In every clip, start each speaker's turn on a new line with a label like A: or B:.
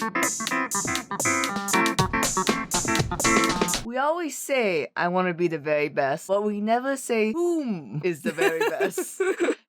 A: We always say, I want to be the very best, but we never say whom is the very best.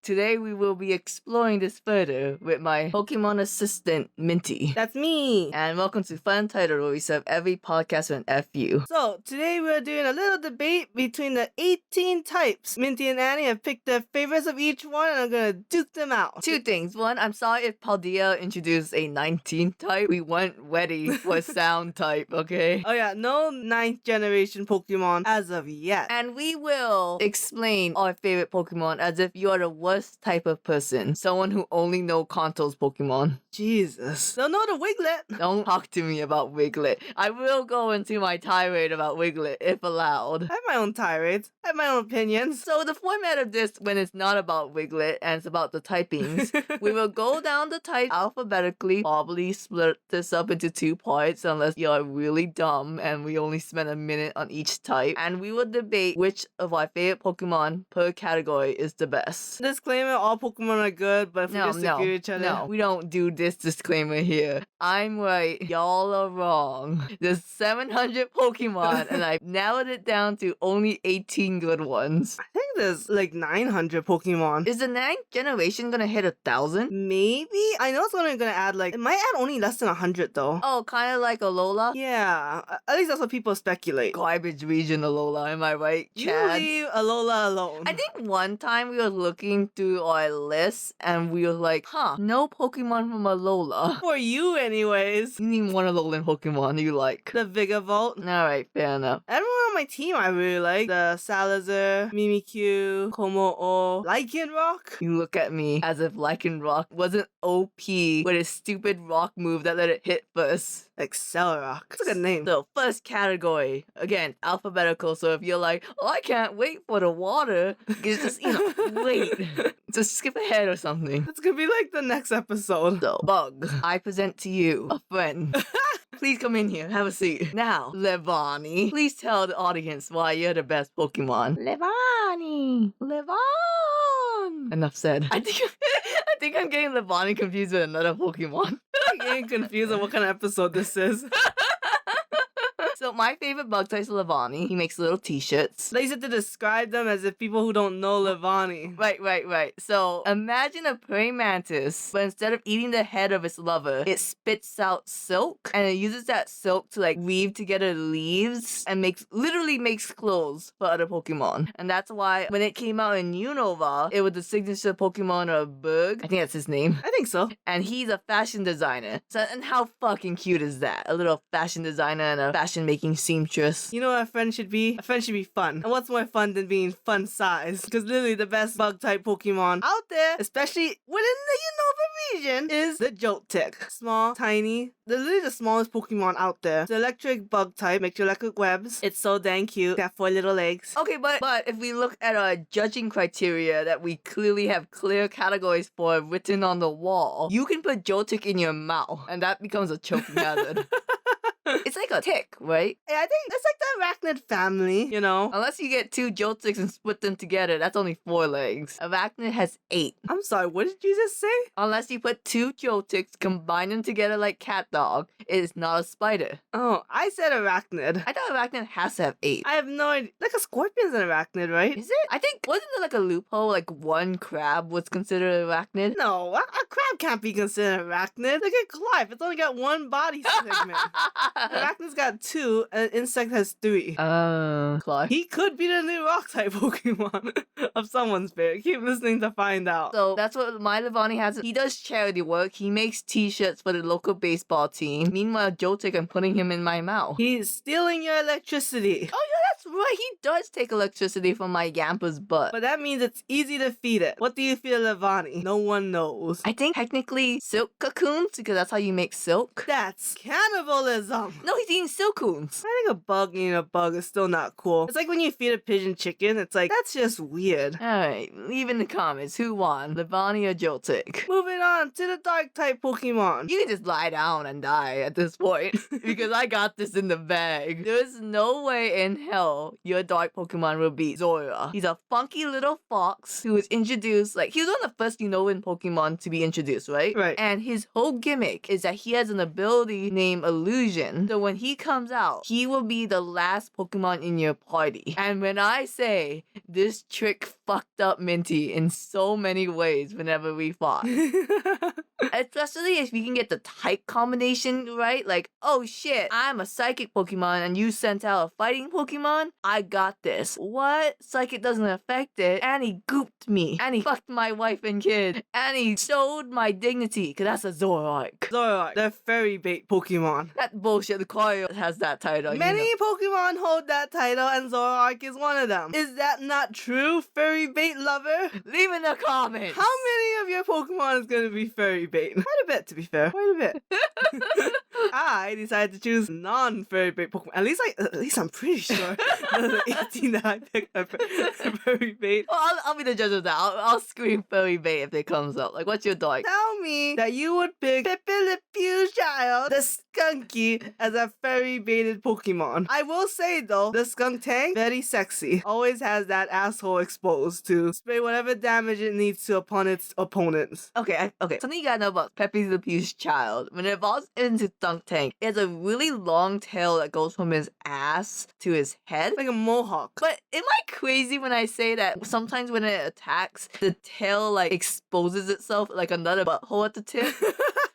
A: Today we will be exploring this further with my Pokemon assistant, Minty.
B: That's me.
A: And welcome to FunUntitled, where we serve every podcast with an FU.
B: So, today we're doing a little debate between the 18 types. Minty and Annie have picked their favorites of each one, and I'm gonna duke them out.
A: Two things. One, I'm sorry if Paldea introduced a 19th type. We weren't ready for sound type, okay?
B: Oh yeah, no 9th generation Pokemon as of yet.
A: And we will explain our favorite Pokemon as if you are the worst type of person. Someone who only know Kanto's Pokemon.
B: Jesus. Don't know the Wiglet.
A: Don't talk to me about Wiglet. I will go into my tirade about Wiglet if allowed.
B: I have my own tirades. I have my own opinions.
A: So the format of this, when it's not about Wiglet and it's about the typings, we will go down the type alphabetically, probably split this up into 2 parts unless you're really dumb and we only spend a minute on each type. And we will debate which of our favorite Pokemon per category is the best.
B: Disclaimer, all Pokemon are good, but if we disagree with each other...
A: No, we don't do this disclaimer here. I'm right, y'all are wrong. There's 700 Pokemon and I've narrowed it down to only 18 good ones.
B: I think there's like 900 Pokemon.
A: Is the 9th generation gonna hit 1,000?
B: Maybe? I know it's only gonna add like... It might add only less than 100 though.
A: Oh, kind of like Alola?
B: Yeah, at least that's what people speculate.
A: Garbage region Alola, am I right,
B: You
A: Chad?
B: leave Alola alone.
A: I think one time we were looking through our list and we were like, no Pokemon from Alola.
B: For you anyways.
A: Name one Alolan Pokemon you like.
B: The Vigavolt.
A: Alright, fair enough.
B: Everyone on my team I really like. The Salazar, Mimikyu, Komo-o, Lycanroc.
A: You look at me as if Lycanroc wasn't OP with a stupid rock move that let it hit first.
B: Accelerock. That's a good name.
A: So, first category. Again, alphabetical. So if you're like, oh, I can't wait for the water, you just, wait. Just skip ahead or something.
B: That's gonna be like the next episode.
A: So, Bug, I present to you a friend. Please come in here, have a seat. Now, Levani, please tell the audience why you're the best Pokemon. Levani! Enough said. I think I'm getting Levani confused with another Pokemon.
B: I'm getting confused on what kind of episode this is.
A: So my favorite bug type is Levani. He makes little t-shirts.
B: They said to describe them as if people who don't know Levani.
A: Right. So imagine a praying mantis, but instead of eating the head of its lover, it spits out silk, and it uses that silk to like weave together leaves and literally makes clothes for other Pokemon. And that's why when it came out in Unova, it was the signature Pokemon of Berg. I think that's his name.
B: I think so.
A: And he's a fashion designer. So, and how fucking cute is that? A little fashion designer and a fashion making seamstress.
B: You know what a friend should be? A friend should be fun. And what's more fun than being fun size? Because literally the best bug type Pokemon out there, especially within the Unova region, is the Joltik. Small, tiny, they're literally the smallest Pokemon out there. The electric bug type, makes electric webs. It's so dang cute. Got 4 little legs.
A: Okay, but if we look at our judging criteria that we clearly have clear categories for written on the wall, you can put Joltik in your mouth, and that becomes a choking hazard. It's like a tick, right?
B: Yeah, I think it's like the arachnid family, you know?
A: Unless you get 2 Joltiks and split them together, that's only 4 legs. Arachnid has 8.
B: I'm sorry, what did you just say?
A: Unless you put 2 Joltiks, combine them together like cat dog, it is not a spider.
B: Oh, I said arachnid.
A: I thought arachnid has to have 8.
B: I have no idea. Like a scorpion's an arachnid, right?
A: Is it? I think, wasn't there like a loophole, like 1 crab was considered arachnid?
B: No, a crab can't be considered arachnid. Look at Clive, it's only got 1 body segment. Arachnid's got 2, and an insect has 3.
A: Clive.
B: He could be the new rock type Pokemon of someone's favorite. Keep listening to find out.
A: So that's what my Levani has. He does charity work. He makes t-shirts for the local baseball team. Meanwhile, Joltik, I'm putting him in my mouth.
B: He's stealing your electricity.
A: Oh yeah, that's right. He does take electricity from my Yampa's butt.
B: But that means it's easy to feed it. What do you feed Levani? No one knows.
A: I think technically silk cocoons, because that's how you make silk.
B: That's cannibalism.
A: No, he's eating silcoons.
B: I think a bug eating a bug is still not cool. It's like when you feed a pigeon chicken, it's like, that's just weird.
A: Alright, leave in the comments who won, Levani or Joltik.
B: Moving on to the dark type Pokemon.
A: You can just lie down and die at this point, because I got this in the bag. There's no way in hell know your dark Pokemon will be Zora. He's a funky little fox who was introduced, like, he was one of the first Unova Pokemon to be introduced, right?
B: Right.
A: And his whole gimmick is that he has an ability named Illusion. So when he comes out, he will be the last Pokemon in your party. And when I say this trick fucked up Minty in so many ways whenever we fought. Especially if you can get the type combination right, like, oh shit, I'm a psychic Pokemon and you sent out a fighting Pokemon, I got this. What? Psychic doesn't affect it, and he gooped me, and he fucked my wife and kid, and he showed my dignity, cause that's a Zoroark.
B: Zoroark, the fairy bait Pokemon.
A: That bullshit, the Lucario has that title.
B: Many
A: you know.
B: Pokemon hold that title, and Zoroark is one of them. Is that not true, fairy bait lover?
A: Leave in the comments!
B: How many of your Pokemon is going to be fairy bait? Quite a bit, to be fair. Quite a bit. I decided to choose non-fairy bait Pokemon. At least I'm pretty sure the 18 that I picked are fairy bait.
A: Well, I'll be the judge of that. I'll scream fairy bait if it comes up. Like, what's your dog?
B: Tell me that you would pick Pepe Le Pew's child, the Skunky, as a fairy baited Pokemon. I will say though, the Skunk Tank, very sexy. Always has that asshole exposed to spray whatever damage it needs to upon its opponents.
A: Okay. Something you gotta know about Pepe Le Pew's child. When it evolves into Skunk Tank, it has a really long tail that goes from his ass to his head.
B: Like a mohawk.
A: But am I crazy when I say that sometimes when it attacks, the tail like exposes itself like another butthole at the tip?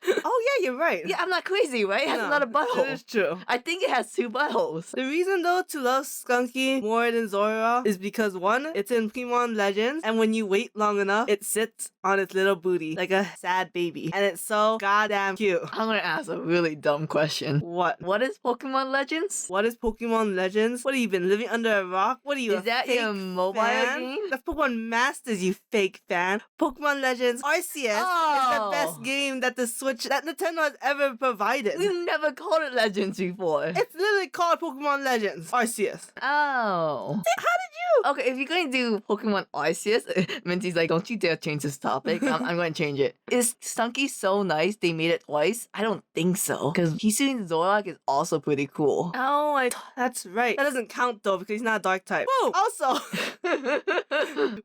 B: Oh yeah, you're right.
A: Yeah, I'm not crazy, right? It has another butthole.
B: That is true.
A: I think it has 2 buttholes.
B: The reason though to love Skunky more than Zora is because one, it's in Pokemon Legends, and when you wait long enough, it sits on its little booty like a sad baby, and it's so goddamn cute.
A: I'm gonna ask a really dumb question.
B: What?
A: What is Pokemon Legends?
B: What is Pokemon Legends? What have you been living under a rock? What are you?
A: Is that your mobile
B: fan?
A: game?
B: That's Pokemon Masters, you fake fan. Pokemon Legends RCS is the best game that Nintendo has ever provided.
A: We've never called it Legends before.
B: It's literally called Pokemon Legends RCS.
A: Oh.
B: How did you?
A: Okay, if you're going to do Pokemon Arceus, Minty's like, don't you dare change this topic. I'm going to change it. Is Stunky so nice they made it twice? I don't think so. Because Hisuian Zoroark is also pretty cool.
B: Oh, that's right. That doesn't count though because he's not a dark type. Whoa! Also,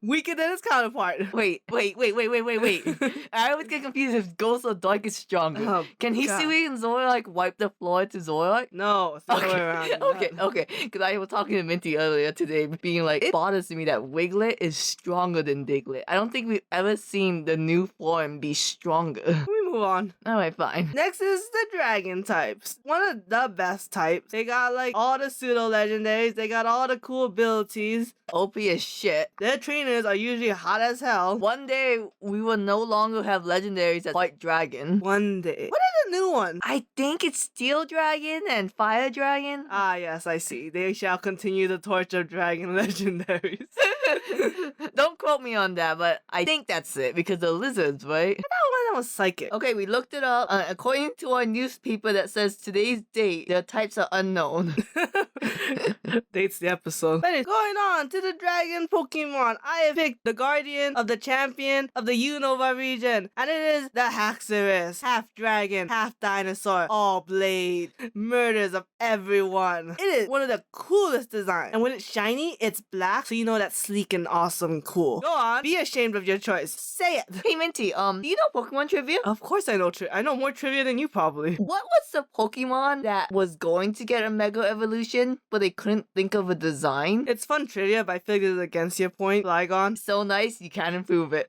B: weaker than his counterpart.
A: Wait. I always get confused if Ghost or Dark is stronger.
B: Oh,
A: Can Hisuian Zoroark wipe the floor to Zoroark?
B: No, it's the other way around.
A: Okay. Because I was talking to Minty earlier today, being like, it bothers me that Wiglet is stronger than Diglett. I don't think we've ever seen the new form be stronger.
B: Let me move on.
A: Alright, fine.
B: Next is the dragon types. One of the best types. They got like all the pseudo legendaries. They got all the cool abilities.
A: OP as shit.
B: Their trainers are usually hot as hell.
A: One day, we will no longer have legendaries that fight dragon.
B: One day. What are the new ones?
A: I think it's Steel Dragon and Fire Dragon.
B: Ah, yes, I see. They shall continue the torch of dragon legendaries.
A: Don't quote me on that, but I think that's it because the lizards, right?
B: That was psychic.
A: Okay, we looked it up. According to our newspaper that says today's date, their types are unknown.
B: Dates the episode. But anyways, going on to the dragon Pokemon, I have picked the guardian of the champion of the Unova region, and it is the Haxorus. Half dragon, half dinosaur, all blade, murders of everyone. It is one of the coolest designs, and when it's shiny, it's black, so you know that's sleek and awesome and cool. Go on, be ashamed of your choice. Say it.
A: Hey Minty, do you know Pokemon trivia?
B: Of course I know I know more trivia than you probably.
A: What was the Pokemon that was going to get a Mega Evolution, but they couldn't think of a design?
B: It's fun trivia, but I feel like it's against your point, Flygon.
A: So nice, you can't improve it.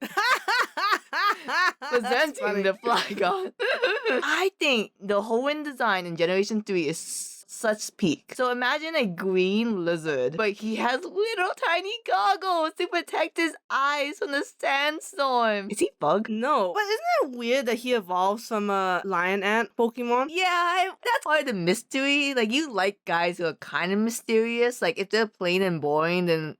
A: Presenting the Flygon. I think the Hoenn design in Generation 3 is such peak. So imagine a green lizard, but he has little tiny goggles to protect his eyes from the sandstorm. Is he bug?
B: No. But isn't it weird that he evolves from a lion ant Pokemon?
A: Yeah, that's part of the mystery. Like, you like guys who are kind of mysterious. Like, if they're plain and boring, then,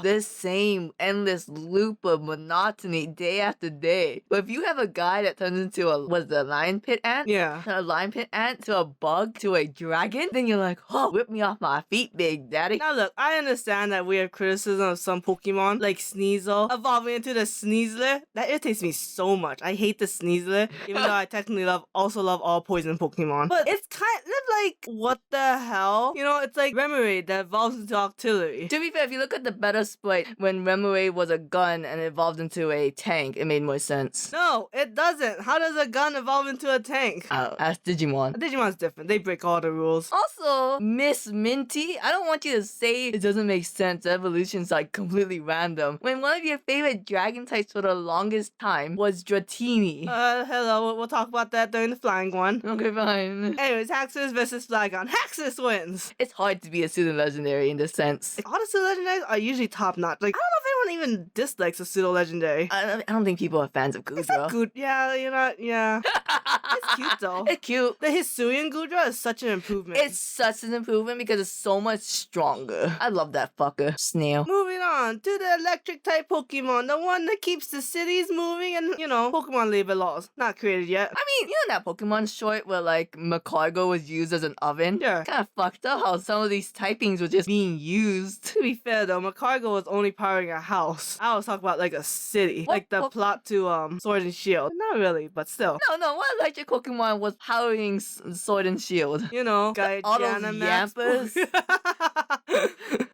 A: this same endless loop of monotony day after day. But if you have a guy that turns into a lion pit ant?
B: Yeah.
A: A lion pit ant to a bug to a dragon? Then you're like, oh, whip me off my feet, big daddy.
B: Now look, I understand that we have criticism of some Pokemon, like Sneasel, evolving into the Sneasler. That irritates me so much. I hate the Sneasler, even though I technically also love all poison Pokemon. But it's kind of like, what the hell? You know, it's like Remoraid that evolves into Octillery.
A: To be fair, if you look at the better split, when Remoraid was a gun and it evolved into a tank, it made more sense.
B: No, it doesn't. How does a gun evolve into a tank?
A: Ask Digimon.
B: Digimon's different. They break all the rules.
A: Also, Miss Minty, I don't want you to say it doesn't make sense. Evolution's like completely random. When one of your favorite dragon types for the longest time was Dratini.
B: Hello. We'll talk about that during the flying one.
A: Okay, fine.
B: Anyways, Haxorus versus Flygon. Haxorus wins!
A: It's hard to be a pseudo legendary in this sense.
B: All the pseudo-legendaries are usually top-notch. Like, I don't know if anyone even dislikes a pseudo-legendary.
A: I don't think people are fans of Gudra.
B: Good. Yeah, you know, yeah. It's cute, though.
A: It's cute.
B: The Hisuian Gudra is such an improvement.
A: It's such an improvement because it's so much stronger. I love that fucker. Snail.
B: Moving on to the electric-type Pokemon. The one that keeps the cities moving and, you know, Pokemon labor laws. Not created yet.
A: I mean, you know that Pokemon short where like Macargo was used as an oven?
B: Yeah.
A: Kind of fucked up how some of these typings were just being used.
B: To be fair, though, Macargo was only powering a house. I was talking about, like, a city.
A: What
B: Like the plot to, Sword and Shield. Not really, but still.
A: No, what electric Pokemon was powering Sword and Shield?
B: You know,
A: All those
B: Gigantamax
A: Yampers?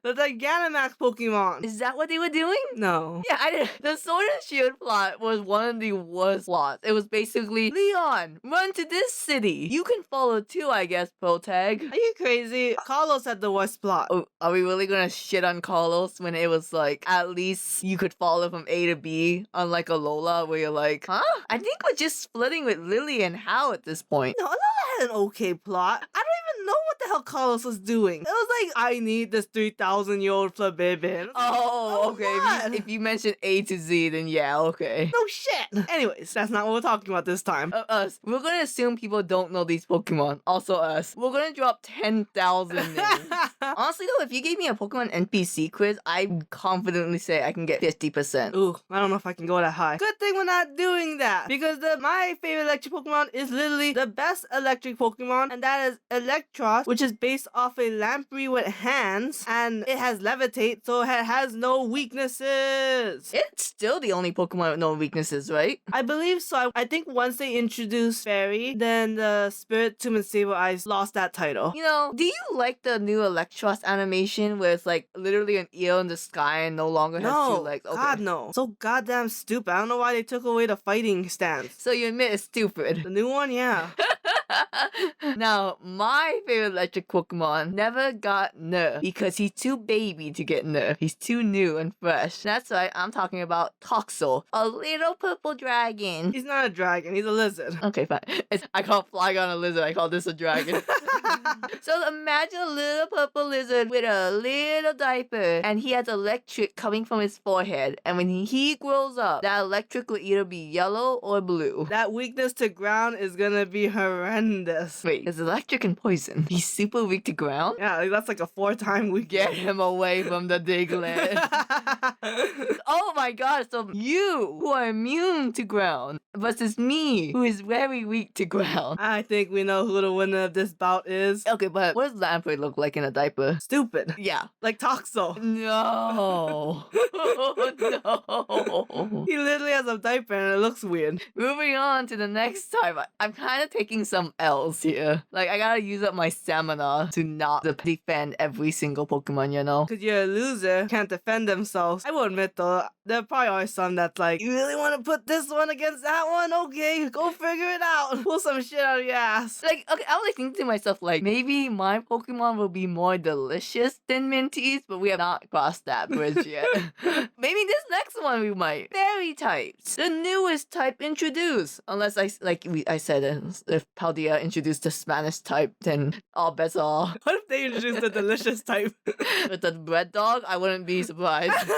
B: The Gigantamax Pokemon.
A: Is that what they were doing?
B: No.
A: Yeah, I did. The Sword and Shield plot was one of the worst plots. It was basically, Leon, run to this city. You can follow too, I guess, Protag.
B: Are you crazy? Carlos had the worst plot.
A: Oh, are we really gonna shit on Carlos when it was like, at least you could follow from A to B, unlike Alola where you're like, huh? I think we're just splitting with Lily and Hal at this point.
B: No, Alola had an okay plot. I don't even know what the hell Carlos was doing. It was like, I need this 3,000-year-old Flabébé.
A: Oh, okay.
B: What?
A: If you mention A to Z, then yeah, okay.
B: No shit. Anyways, that's not what we're talking about this time.
A: Us. We're gonna assume people don't know these Pokemon. Also us. We're gonna drop 10,000 names. Honestly though, if you gave me a Pokemon NPC quiz, I confidently say I can get 50%.
B: Ooh, I don't know if I can go that high. Good thing we're not doing that. Because my favorite electric Pokemon is literally the best electric Pokemon. And that is Electros, which is based off a Lamprey with hands. And it has Levitate, so it has no weaknesses.
A: It's still the only Pokemon with no weaknesses, right?
B: I believe so. I think once they introduced Fairy, then the Spirit Tomb and Saber Eyes lost that title.
A: You know, do you like the new Electros animation where it's like literally an eel in the sky and no longer has two legs? Okay.
B: God no. So goddamn stupid. I don't know why they took away the fighting stance.
A: So you admit it's stupid.
B: The new one, yeah.
A: Now, my favorite electric Pokemon never got nerfed because he's too baby to get nerfed. He's too new and fresh. That's right, I'm talking about Toxel, a little purple dragon.
B: He's not a dragon, he's a lizard.
A: Okay, fine. I call Flygon a lizard, I call this a dragon. So imagine a little purple lizard with a little diaper and he has electric coming from his forehead. And when he grows up, that electric will either be yellow or blue.
B: That weakness to ground is gonna be horrendous.
A: Wait, is electric and poison? He's super weak to ground?
B: Yeah, like, that's like a 4-time weakness.
A: Get him away from the Diglett. Oh my god, so you, who are immune to ground, versus me, who is very weak to ground.
B: I think we know who the winner of this bout is.
A: Okay, but what does Lamprey look like in a diaper?
B: Stupid.
A: Yeah.
B: Like Toxel.
A: No. No.
B: He literally has a diaper and it looks weird.
A: Moving on to the next type. I'm kind of taking some L's here. Like, I gotta use up my stamina to not defend every single Pokemon, you know?
B: Because you're a loser, can't defend themselves. I will admit though, there probably are some that's like, you really want to put this one against that one? Okay, go figure it out. Pull some shit out of your ass.
A: Like, okay, I was like thinking to myself, like, maybe my Pokemon will be more delicious than Minty's, but we have not crossed that bridge yet. Maybe this next one we might. Fairy types. The newest type introduced. Unless I said, if Paldea introduced the Spanish type, then all bets are off.
B: What if they introduced the delicious type?
A: With the bread dog, I wouldn't be surprised.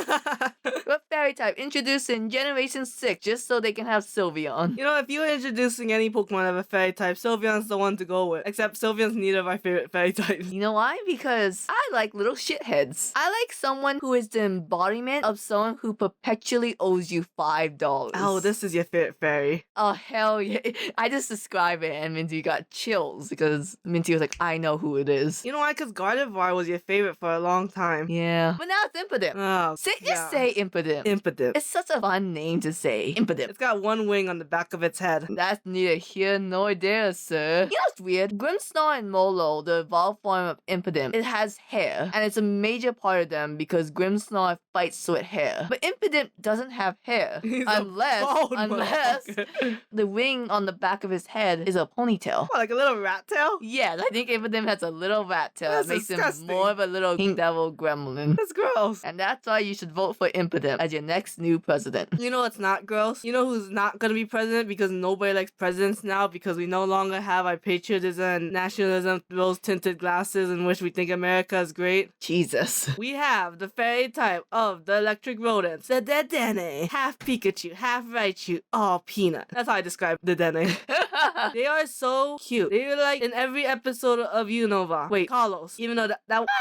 A: But fairy type introduced in Generation 6 just so they can have Sylveon.
B: You know, if you're introducing any Pokemon of a fairy type, Sylveon's the one to go with. Except Sylveon's neither of my favorite fairy types.
A: You know why? Because I like little shitheads. I like someone who is the embodiment of someone who perpetually owes you $5.
B: Oh, this is your favorite fairy.
A: Oh, hell yeah. I just described it and Minty got chills because Minty was like, I know who it is.
B: You know why? Because Gardevoir was your favorite for a long time.
A: Yeah. But now it's Impidimp.
B: Oh,
A: Just say Impidimp.
B: Impidimp.
A: It's such a fun name to say. Impidimp.
B: It's got one wing on the back of its head.
A: That's neither here nor there, sir. You know what's weird? Grimmsnarl and Molo, the evolved form of Impidimp, it has hair, and it's a major part of them because Grimmsnarl fights with hair. But Impidimp doesn't have hair.
B: He's
A: unless
B: motherfucker.
A: the wing on the back of his head is a ponytail.
B: What, like a little rat tail?
A: Yes, I think Impidimp has a little rat tail.
B: That's
A: It makes
B: disgusting.
A: him more of a little pink devil gremlin.
B: That's gross.
A: And that's why you should vote for Impidimp as your next new president.
B: You know what's not gross? You know who's not gonna be president because nobody likes presidents now because we no longer have our patriotism and nationalism rose-tinted glasses in which we think America is great?
A: Jesus.
B: We have the fairy type of the electric rodents, the Dedenne, half Pikachu, half Raichu, all peanut. That's how I describe the Dedenne. They are so cute. They're like in every episode of Unova. Wait, Carlos. Even though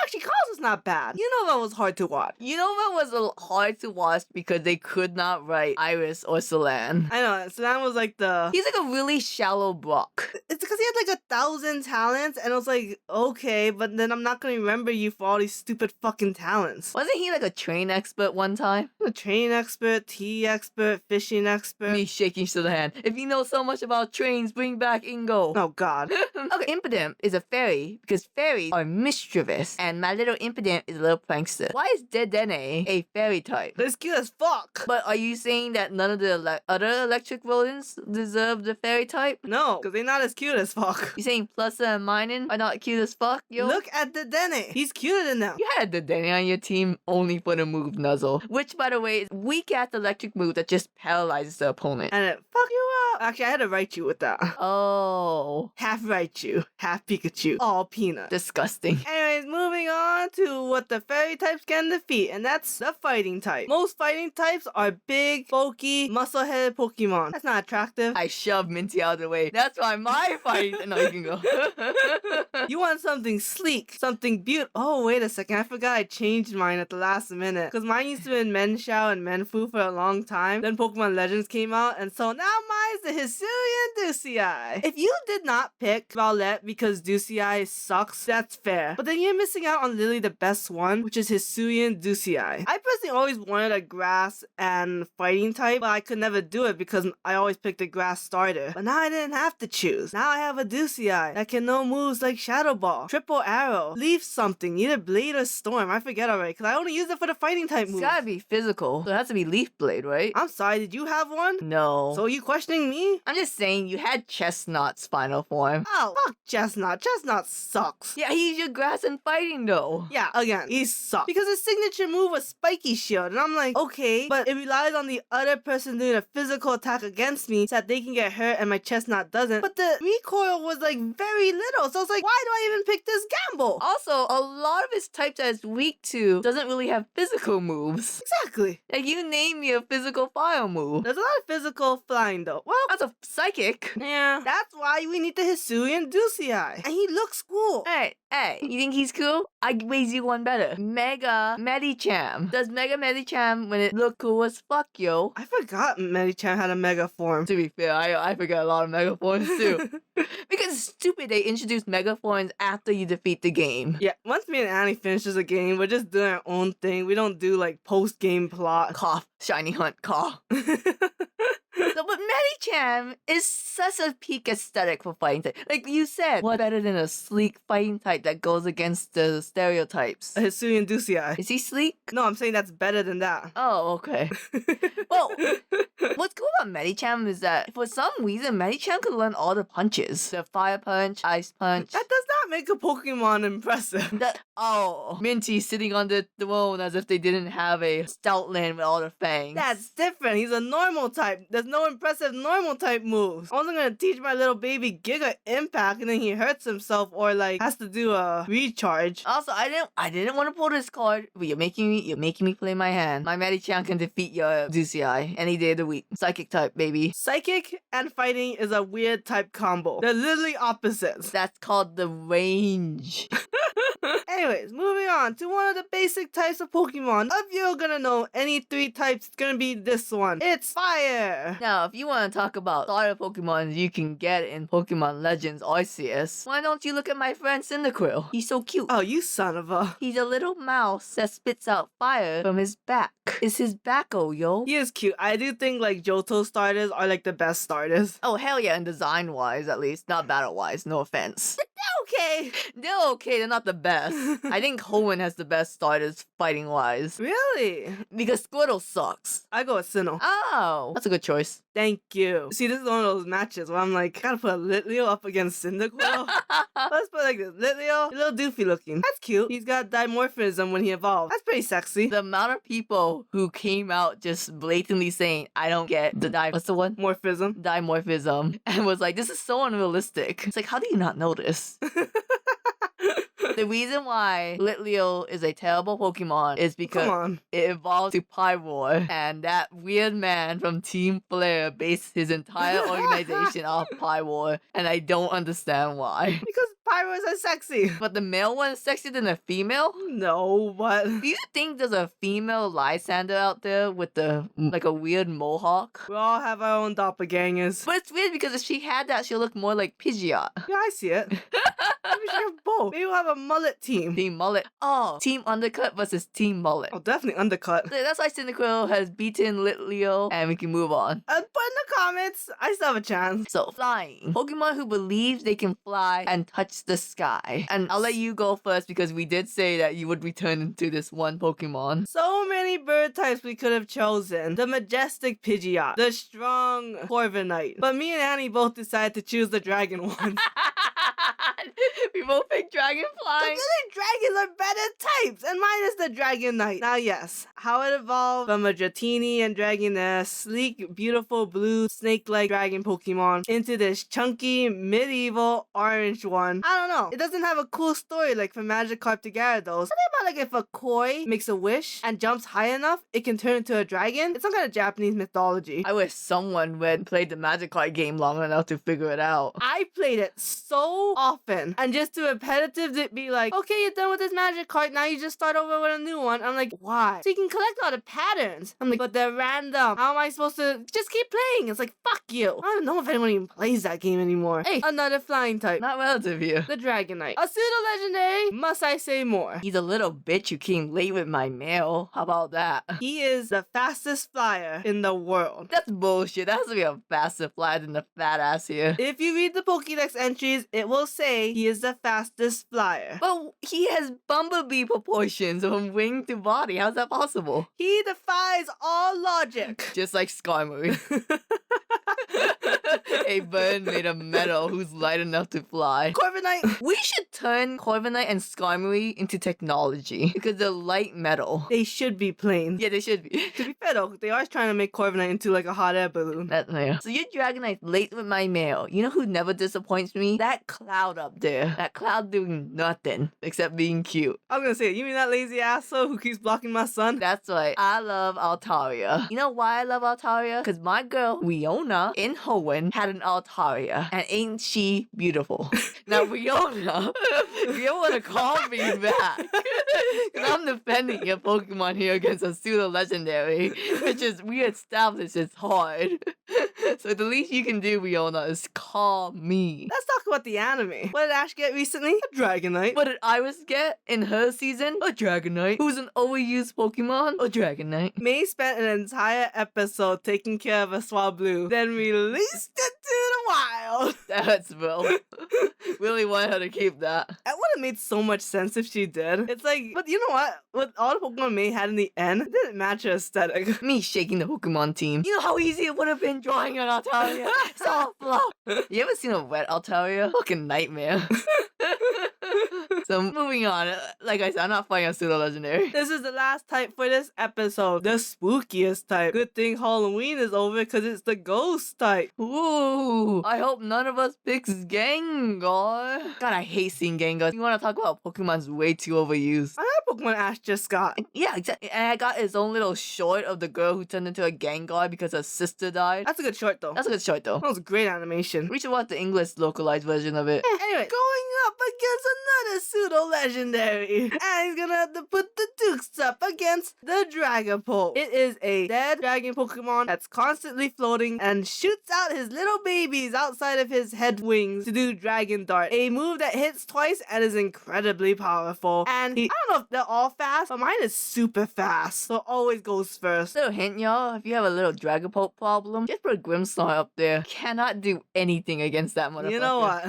B: actually Carlos is not bad. Unova was hard to watch.
A: You know what was hard to watch because they could not write Iris or Solan.
B: I know. So that was like
A: He's like a really shallow Brock.
B: It's because he had like 1,000 talents, and I was like, okay, but then I'm not gonna remember you for all these stupid fucking talents.
A: Wasn't he like a train expert one time?
B: A train expert, tea expert, fishing expert.
A: Me shaking to the hand. If you know so much about trains, bring back Ingo.
B: Oh god.
A: Okay, Impidimp is a fairy because fairies are mischievous, and my little Impidimp is a little prankster. Why is Dedenne a fairy type?
B: It's cute as fuck.
A: But are you saying that none of the other electric rodents deserve the fairy type?
B: No, because they're not as cute as fuck.
A: You saying Plusa and Minin are not cute as fuck, yo?
B: Look at the Dene. He's cuter than them.
A: You had the Denny on your team only for the move Nuzzle, which by the way is weak at the electric move that just paralyzes the opponent.
B: And it fuck you up. Actually, I had to write you with that.
A: Oh.
B: Half Raichu, half Pikachu, all peanut.
A: Disgusting.
B: Anyways, moving on to what the fairy types can defeat, and that's the fighting type. Most fighting types are big, bulky, muscle-headed Pokemon. That's not attractive.
A: I shoved Minty out of the way. That's why my fighting... No, you can go.
B: You want something sleek, something beautiful. Oh, wait a second. I forgot I changed mine at the last minute. Because mine used to be in Menshao and Menfu for a long time. Then Pokemon Legends came out, and so now mine's the Hisuian Ducii. If you did not pick Rowlet because Ducii sucks, that's fair. But then you're missing out on literally the best one, which is Hisuian Ducii. I personally always wanted a grass and fighting type, but I could never do it because I always picked a grass starter. But now I didn't have to choose. Now I have a Ducii that can know moves like Shadow Ball, Triple Arrow, Leaf something, either Blade or Storm. I forget already because I only use it for the fighting type
A: It's
B: moves.
A: gotta be physical. So it has to be Leaf Blade, right?
B: I'm sorry, did you have one?
A: No.
B: So are you questioning me?
A: I'm just saying you had Chestnut's final form.
B: Oh, fuck Chestnut. Chestnut sucks.
A: Yeah, he's your grass and fighting though.
B: Yeah, again, he sucks. Because his signature move was Spiky Shield, and I'm like, okay, but it relies on the other person doing a physical attack against me so that they can get hurt and my Chestnut doesn't. But the recoil was like very little, so I was like, why do I even pick this gamble?
A: Also, a lot of his types that it's weak to doesn't really have physical moves.
B: Exactly.
A: Like, you name me a physical fire move.
B: There's a lot of physical flying though. Well,
A: That's a psychic.
B: yeah, that's why we need the Hisuian Ducii. And he looks cool.
A: Hey, you think he's cool? I raise you one better. Mega Medicham. Does Mega Medicham when it look cool as fuck, yo?
B: I forgot Medicham had a mega form.
A: To be fair, I forgot a lot of Mega Forms too. Because it's stupid they introduced Mega Forms after you defeat the game.
B: Yeah, once me and Annie finishes a game, we're just doing our own thing. We don't do like post-game plot.
A: Cough. Shiny Hunt, cough. So, but Medicham is such a peak aesthetic for fighting type. Like you said, what better than a sleek fighting type that goes against the stereotypes?
B: A Hisuian Ducii.
A: Is he sleek?
B: No, I'm saying that's better than that.
A: Oh, okay. Well, what's cool about Medicham is that for some reason Medicham could learn all the punches. The fire punch, ice punch.
B: That does not make a Pokemon impressive.
A: Minty sitting on the throne as if they didn't have a Stoutland with all the fangs.
B: That's different. He's a normal type. There's no impressive normal type moves. I wasn't gonna teach my little baby Giga Impact and then he hurts himself or like has to do a recharge.
A: Also, I didn't want to pull this card, but you're making me play my hand. My Medicham can defeat your Ducii any day of the week. Psychic type, baby.
B: Psychic and fighting is a weird type combo. They're literally opposites.
A: That's called the range.
B: Anyways, moving on to one of the basic types of Pokemon. If you're gonna know any 3 types, it's gonna be this one. It's fire!
A: Now, if you want to talk about starter Pokemon you can get in Pokemon Legends Arceus, why don't you look at my friend Cyndaquil? He's so cute.
B: Oh, you son of a...
A: He's a little mouse that spits out fire from his back. It's his back-o, yo.
B: He is cute. I do think like Johto starters are like the best starters.
A: Oh, hell yeah, and design-wise at least. Not battle-wise, no offense.
B: Okay.
A: They're okay, they're not the best. I think Hoenn has the best starters fighting-wise.
B: Really?
A: Because Squirtle sucks.
B: I go with Sinnoh.
A: Oh, that's a good choice.
B: Thank you. See, this is one of those matches where I'm like, gotta put a Litleo up against Cyndaquil. Let's put it like this. Litleo, a little doofy looking. That's cute. He's got dimorphism when he evolves. That's pretty sexy.
A: The amount of people who came out just blatantly saying, I don't get the what's the one?
B: Morphism.
A: Dimorphism. And was like, this is so unrealistic. It's like, how do you not know this? The reason why Litleo is a terrible Pokemon is because it evolved to Pyroar, and that weird man from Team Flare based his entire organization off Pyroar, and I don't understand why.
B: Because Pyros are sexy.
A: But the male one is sexier than the female?
B: No, but...
A: Do you think there's a female Lysander out there with the like a weird mohawk?
B: We all have our own doppelgangers.
A: But it's weird because if she had that, she'll look more like Pidgeot.
B: Yeah, I see it. Maybe we should have both. Maybe we'll have a mullet team.
A: Team Mullet. Oh, Team Undercut versus Team Mullet.
B: Oh, definitely undercut.
A: So that's why Cyndaquil has beaten Litleo, and we can move on.
B: Put in the comments. I still have a chance.
A: So, flying. Pokemon who believes they can fly and touch the sky. And I'll let you go first because we did say that you would return into this one Pokemon.
B: So many bird types we could have chosen. The majestic Pidgeot. The strong Corviknight. But me and Annie both decided to choose the dragon one.
A: We both picked Dragon flying.
B: The dragons are better types, and mine is the Dragon Knight. Now, yes, how it evolved from a Dratini and Dragoness, sleek, beautiful blue snake-like dragon Pokemon into this chunky, medieval orange one. I don't know. It doesn't have a cool story like for Magikarp to Gyarados. Something about like if a koi makes a wish and jumps high enough, it can turn into a dragon. It's some kind of Japanese mythology.
A: I wish someone would played the Magikarp game long enough to figure it out.
B: I played it so often, and just to repetitive to be like, okay, you're done with this Magikarp, now you just start over with a new one. I'm like, why? So you can collect all the patterns. I'm like, but they're random. How am I supposed to just keep playing? It's like, fuck you. I don't know if anyone even plays that game anymore. Hey, another flying type.
A: Not relative here.
B: The Dragonite. A pseudo-legendary, must I say more.
A: He's a little bitch who came late with my mail. How about that?
B: He is the fastest flyer in the world.
A: That's bullshit. That has to be a faster flyer than the fat ass here.
B: If you read the Pokédex entries, it will say he is the fastest flyer.
A: But he has Bumblebee proportions from wing to body. How's that possible?
B: He defies all logic.
A: Just like Skarmory. A bird made of metal who's light enough to fly.
B: Corviknight.
A: We should turn Corviknight and Skarmory into technology because they're light metal.
B: They should be plain.
A: Yeah, they should be.
B: To be fair though, they are trying to make Corviknight into like a hot air balloon.
A: Yeah. So your Dragonite's late with my mail. You know who never disappoints me? That Cloud up there. That Cloud doing nothing except being cute.
B: I was gonna say, you mean that lazy asshole who keeps blocking my sun?
A: That's right. I love Altaria. You know why I love Altaria? Because my girl, Riona, in Hoenn, had an Altaria. And ain't she beautiful? Now, Riona, if you want to call me back, because I'm defending your Pokemon here against a pseudo-legendary, which is, we established it's hard. So the least you can do, Riona, is call me.
B: Let's talk about the anime. What did Ash get recently? A Dragonite.
A: What did Iris get in her season? A Dragonite. Who's an overused Pokemon? A Dragonite.
B: May spent an entire episode taking care of a Swablu, then released it to the wild.
A: That hurts, bro. Really want her to keep that.
B: That would have made so much sense if she did. It's like, but you know what? With all the Pokemon May had in the end, it didn't match her aesthetic.
A: Me shaking the Pokemon team. You know how easy it would have been drawing an Altaria? It's all fluff. You ever seen a wet Altaria? Fucking nightmare. So moving on, like I said, I'm not fighting a pseudo-legendary.
B: This is the last type for this episode, the spookiest type. Good thing Halloween is over because it's the ghost type.
A: Ooh, I hope none of us picks Gengar. God, I hate seeing Gengar. You want to talk about Pokemon's way too overused.
B: Another Pokemon Ash just got.
A: Yeah, exactly. And I got his own little short of the girl who turned into a Gengar because her sister died.
B: That's a good short though.
A: That's a good short though.
B: That was a great animation.
A: We should watch the English localized version of it.
B: Anyway, going up against another pseudo-legendary. And he's gonna have to put the dukes up against the Dragapult. It is a dead dragon Pokemon that's constantly floating and shoots out his little babies outside of his head wings to do Dragon Dart, a move that hits twice and is incredibly powerful. And I don't know if they're all fast, but mine is super fast, so always goes first.
A: Little hint, y'all, if you have a little Dragapult problem, just put a Grimmsnarl up there. Cannot do anything against that motherfucker.
B: You know what?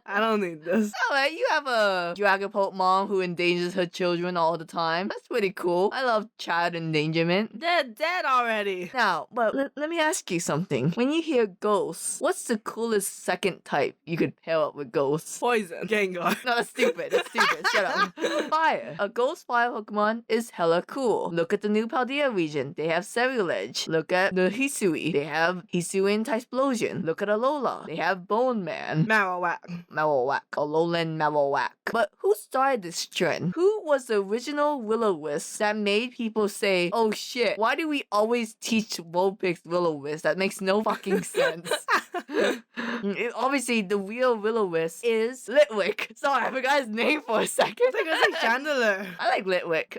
B: I don't need this.
A: Alright, you have a Dragapult mom who endangers her children all the time. That's pretty cool. I love child endangerment.
B: They're dead already.
A: Now, but let me ask you something. When you hear ghosts, what's the coolest second type you could pair up with ghosts?
B: Poison. Gengar.
A: No, that's stupid. That's stupid. Shut up. Fire. A ghost fire Pokemon is hella cool. Look at the new Paldea region. They have Ceruledge. Look at the Hisui. They have Hisuian Typhlosion. Look at Alola. They have Bone Man.
B: Marowak.
A: Marowak. Alolan Marowak. But who started this trend? Who was the original Will-O-Wisp that made people say, oh shit, why do we always teach Vulpix Will-O-Wisp? That makes no fucking sense. Obviously, the real Will-O-Wisp is Litwick. Sorry, I forgot his name for a second.
B: I think it's like Chandelure.
A: I like Litwick.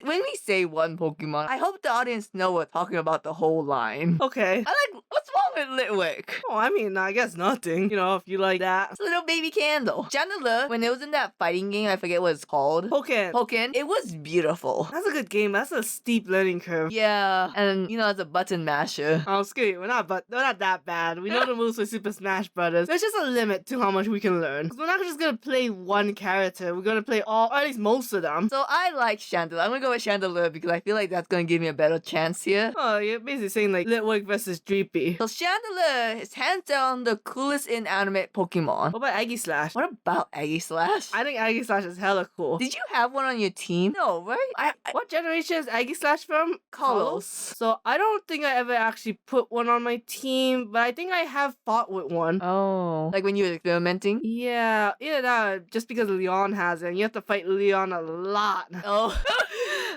A: When we say one Pokemon, I hope the audience know we're talking about the whole line.
B: Okay.
A: What's wrong with Litwick?
B: Oh, I mean, I guess nothing. You know, if you like that.
A: It's a little baby candle. Chandelure, when it was in that fighting game, I forget what it's called.
B: Pokken.
A: It was beautiful.
B: That's a good game. That's a steep learning curve.
A: Yeah, and it's a button masher.
B: Oh, screw you. We're not that bad. We know the moves for Super Smash Brothers. There's just a limit to how much we can learn. 'Cause we're not just gonna play one character. We're gonna play all, or at least most of them.
A: So I like Chandelure. I'm gonna go with Chandelure because I feel like that's gonna give me a better chance here.
B: Oh, you're basically saying like Litwick versus Dreepy.
A: So Chandelure is hands down the coolest inanimate Pokemon.
B: What about Aegislash?
A: What about Aegislash?
B: I think Aegislash is hella cool.
A: Did you have one on your team? No, right?
B: What generation is Aegislash from?
A: Kalos.
B: So I don't think I ever actually put one on my team, but I think I have fought with one.
A: Oh. Like when you were experimenting?
B: Yeah, either that, just because Leon has it, and you have to fight Leon a lot.
A: Oh.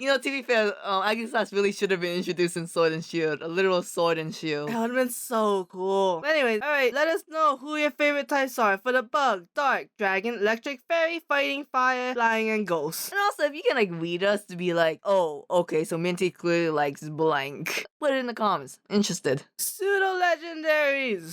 A: To be fair, Aegislash really should have been introduced in Sword and Shield. A literal Sword and Shield.
B: That would have been so cool. Anyways, alright, let us know who your favorite types are for the Bug, Dark, Dragon, Electric, Fairy, Fighting, Fire, Flying, and Ghost.
A: And also, if you can read us to be like, oh, okay, so Minty clearly likes blank. Put it in the comments. Interested.
B: Pseudo-legendaries!